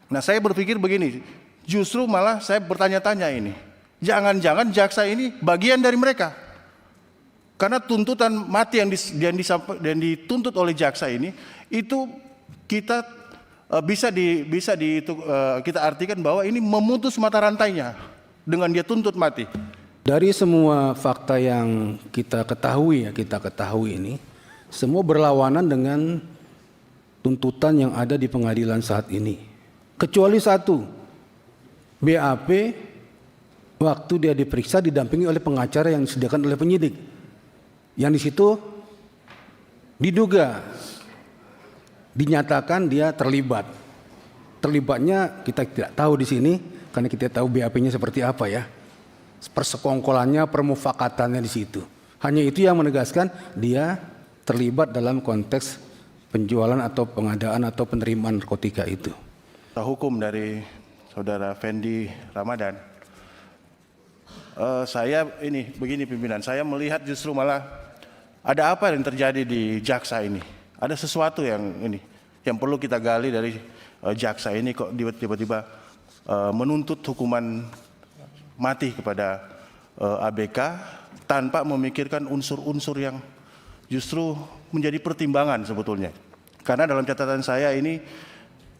Nah, saya berpikir begini, justru malah saya bertanya-tanya ini, jangan-jangan jaksa ini bagian dari mereka. Karena tuntutan mati yang dituntut oleh jaksa ini, itu kita kita artikan bahwa ini memutus mata rantainya dengan dia tuntut mati. Dari semua fakta yang kita ketahui ini, semua berlawanan dengan tuntutan yang ada di pengadilan saat ini. Kecuali satu, BAP waktu dia diperiksa didampingi oleh pengacara yang disediakan oleh penyidik. Yang di situ dinyatakan dia terlibat. Terlibatnya kita tidak tahu di sini karena kita tahu BAP-nya seperti apa ya. Persekongkolannya, permufakatannya di situ. Hanya itu yang menegaskan dia terlibat dalam konteks penjualan atau pengadaan atau penerimaan narkotika itu. Hukum dari saudara Fendi Ramadan, saya ini begini pimpinan, saya melihat justru malah ada apa yang terjadi di jaksa ini. Ada sesuatu yang perlu kita gali dari jaksa ini, kok tiba-tiba menuntut hukuman mati kepada ABK tanpa memikirkan unsur-unsur yang justru menjadi pertimbangan sebetulnya. Karena dalam catatan saya ini,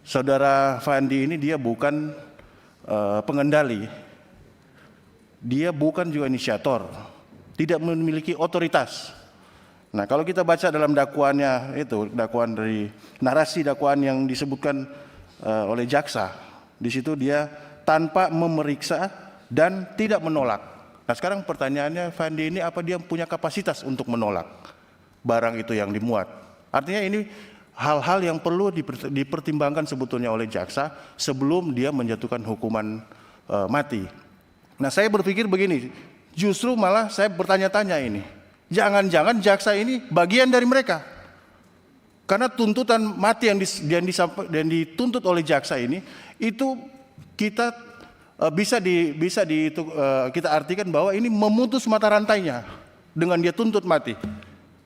saudara Fandi ini dia bukan pengendali, dia bukan juga inisiator, tidak memiliki otoritas. Nah, kalau kita baca dalam dakwaannya itu, dakwaan dari narasi dakwaan yang disebutkan oleh jaksa, di situ dia tanpa memeriksa dan tidak menolak. Nah, sekarang pertanyaannya, Fandi ini apa dia punya kapasitas untuk menolak barang itu yang dimuat? Artinya ini hal-hal yang perlu dipertimbangkan sebetulnya oleh jaksa sebelum dia menjatuhkan hukuman mati. Nah, saya berpikir begini, justru malah saya bertanya-tanya ini, jangan-jangan jaksa ini bagian dari mereka. Karena tuntutan mati yang dituntut oleh jaksa ini, itu kita kita artikan bahwa ini memutus mata rantainya dengan dia tuntut mati.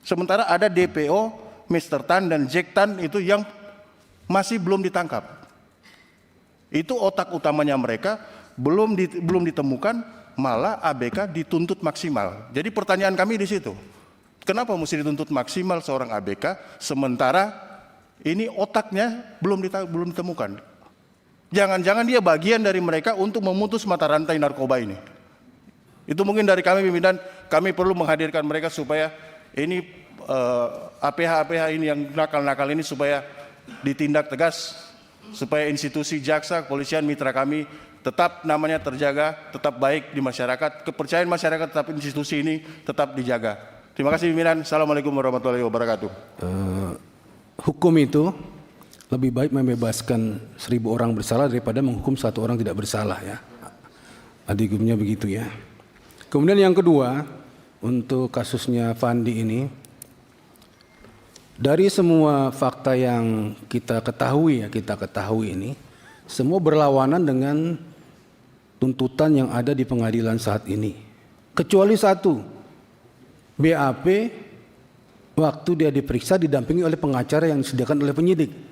Sementara ada DPO, Mr. Tan dan Jack Tan itu yang masih belum ditangkap. Itu otak utamanya mereka belum ditemukan, malah ABK dituntut maksimal. Jadi pertanyaan kami di situ, kenapa mesti dituntut maksimal seorang ABK sementara ini otaknya belum ditemukan? Jangan-jangan dia bagian dari mereka untuk memutus mata rantai narkoba ini. Itu mungkin dari kami pimpinan, kami perlu menghadirkan mereka supaya ini APH ini yang nakal-nakal ini supaya ditindak tegas, supaya institusi jaksa, kepolisian, mitra kami tetap namanya terjaga, tetap baik di masyarakat, kepercayaan masyarakat tetap institusi ini tetap dijaga. Terima kasih pimpinan. Assalamualaikum warahmatullahi wabarakatuh. Hukum itu lebih baik membebaskan 1000 orang bersalah daripada menghukum 1 orang tidak bersalah ya. Adiknya begitu ya. Kemudian yang kedua, untuk kasusnya Fandi ini, dari semua fakta yang kita ketahui ini, semua berlawanan dengan tuntutan yang ada di pengadilan saat ini. Kecuali satu, BAP waktu dia diperiksa didampingi oleh pengacara yang disediakan oleh penyidik.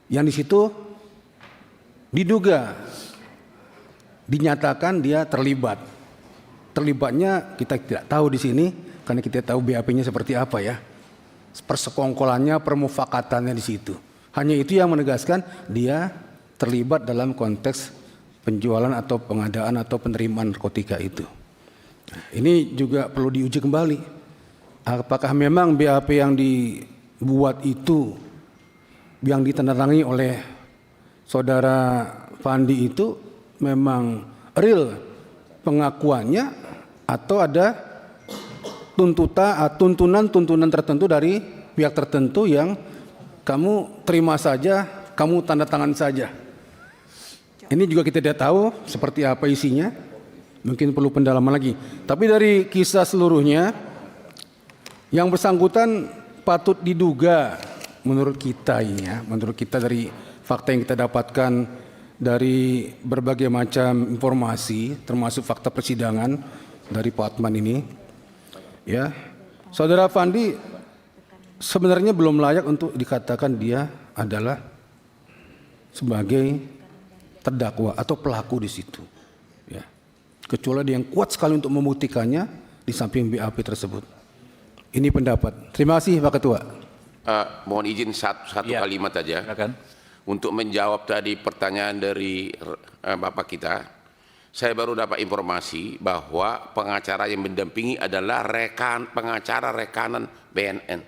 Yang di situ dinyatakan dia terlibat. Terlibatnya kita tidak tahu di sini karena kita tahu BAP-nya seperti apa ya. Persekongkolannya, permufakatannya di situ. Hanya itu yang menegaskan dia terlibat dalam konteks penjualan atau pengadaan atau penerimaan narkotika itu. Ini juga perlu diuji kembali. Apakah memang BAP yang dibuat itu, yang ditandatangani oleh saudara Fandi itu memang real pengakuannya atau ada tuntunan tertentu dari pihak tertentu yang kamu terima saja, kamu tanda tangan saja. Ini juga kita tidak tahu seperti apa isinya, mungkin perlu pendalaman lagi. Tapi dari kisah seluruhnya, yang bersangkutan patut diduga menurut kita ini ya, menurut kita dari fakta yang kita dapatkan dari berbagai macam informasi, termasuk fakta persidangan dari Pak Atman ini. Ya, saudara Fandi sebenarnya belum layak untuk dikatakan dia adalah sebagai terdakwa atau pelaku di situ. Ya. Kecuali ada yang kuat sekali untuk membuktikannya di samping BAP tersebut. Ini pendapat. Terima kasih Pak Ketua. Mohon izin satu Ya. kalimat saja. Silakan. Untuk menjawab tadi pertanyaan dari Bapak kita, saya baru dapat informasi bahwa pengacara yang mendampingi adalah pengacara rekanan BNN.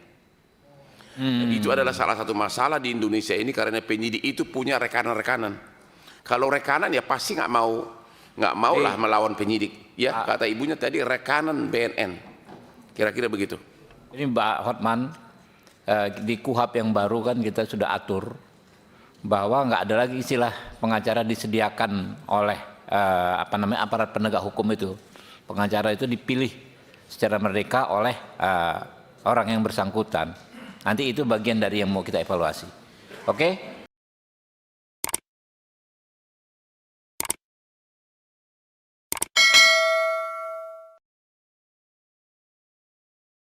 Dan itu adalah salah satu masalah di Indonesia ini karena penyidik itu punya rekanan-rekanan. Kalau rekanan ya pasti nggak mau lah melawan penyidik. Ya kata ibunya tadi rekanan BNN. Kira-kira begitu. Ini Mbak Hotman, di KUHP yang baru kan kita sudah atur bahwa nggak ada lagi istilah pengacara disediakan oleh aparat penegak hukum itu. Pengacara itu dipilih secara merdeka oleh orang yang bersangkutan. Nanti itu bagian dari yang mau kita evaluasi. Oke?